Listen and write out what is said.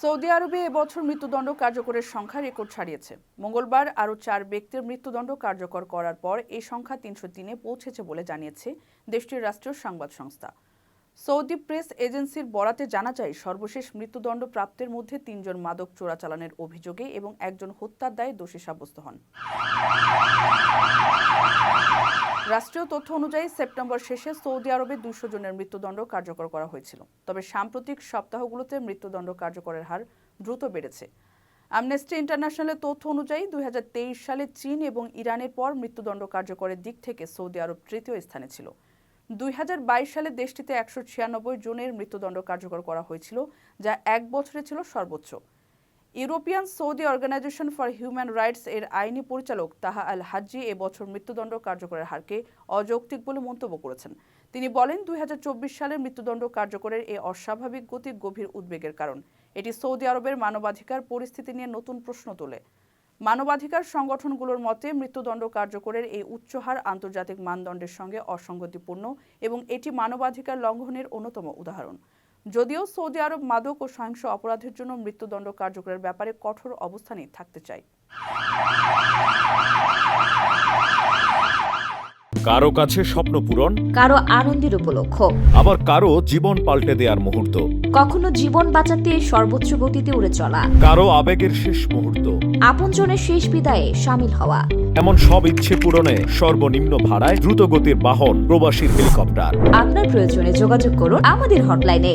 Saudi আরবে এবছর মৃত্যুদণ্ড কার্যকরের সংখ্যা রেকর্ড ছাড়িয়েছে। মঙ্গলবার আরও 4 ব্যক্তির মৃত্যুদণ্ড কার্যকর করার পর এই সংখ্যা 303-এ পৌঁছেছে বলে জানিয়েছে দেশটির রাষ্ট্রীয় সংবাদ সংস্থা। সৌদি প্রেস এজেন্সির বরাতে জানা যায়, সর্বশেষ মৃত্যুদণ্ড প্রাপ্তের মধ্যে 3 জন মাদক চোরাচালানের অভিযোগে এবং 1 জন হত্যার দায়ে দোষী সাব্যস্ত হন। রাষ্ট্রীয় তথ্য অনুযায়ী সেপ্টেম্বর শেষে সৌদি আরবে 200 জনের মৃত্যুদণ্ড কার্যকর করা হয়েছিল। তবে সাম্প্রতিক সপ্তাহগুলোতে মৃত্যুদণ্ড কার্যকরের হার দ্রুত বেড়েছে। অ্যামনেস্টি ইন্টারন্যাশনালের তথ্য অনুযায়ী 2023 সালে চীন এবং ইরানের পর মৃত্যুদণ্ড কার্যকরের দিক থেকে সৌদি আরব তৃতীয় স্থানে ছিল। 2022 সালে দেশটিতে 196 জনের মৃত্যুদণ্ড কার্যকর করা হয়েছিল, যা 1 বছরে ছিল সর্বোচ্চ। European Saudi organisation for human rights এর আইনি পরিচালক তাহা আল হাজ্জি এবছর মৃত্যুদণ্ড কার্যকরের হারকে অযৌক্তিক বলে মন্তব্য করেছেন। তিনি বলেন, 2024 সালের মৃত্যুদণ্ড কার্যকরের এই অস্বাভাবিক গতি গভীর উদ্বেগের কারণ। এটি সৌদি আরবের মানবাধিকার পরিস্থিতি নিয়ে নতুন প্রশ্ন তোলে। মানবাধিকার সংগঠনগুলোর মতে, মৃত্যুদণ্ড কার্যকরের এই উচ্চ হার আন্তর্জাতিক মানদণ্ডের সঙ্গে অসঙ্গতিপূর্ণ এবং এটি মানবাধিকার লঙ্ঘনের অন্যতম উদাহরণ। যদিও সৌদি আরব মাদক ও সহিংস অপরাধের জন্য মৃত্যুদণ্ড কার্যকরের ব্যাপারে কঠোর অবস্থানেই থাকতে চায়। কারো কাছে স্বপ্ন পূরণ, কারো আনন্দের উপলক্ষ, আবার কারো জীবন পাল্টে দেওয়ার মুহূর্ত, কখনো জীবন বাঁচাতে সর্বোচ্চ গতিতে উড়ে চলা, কারো আবেগের শেষ মুহূর্ত, আপনজনের শেষ বিদায়ে শামিল হওয়া। এমন সব ইচ্ছে পূরণে সর্বনিম্ন ভাড়ায় দ্রুতগতির বাহন প্রবাসীর হেলিকপ্টার। আপনার প্রয়োজনে যোগাযোগ করুন আমাদের হটলাইনে।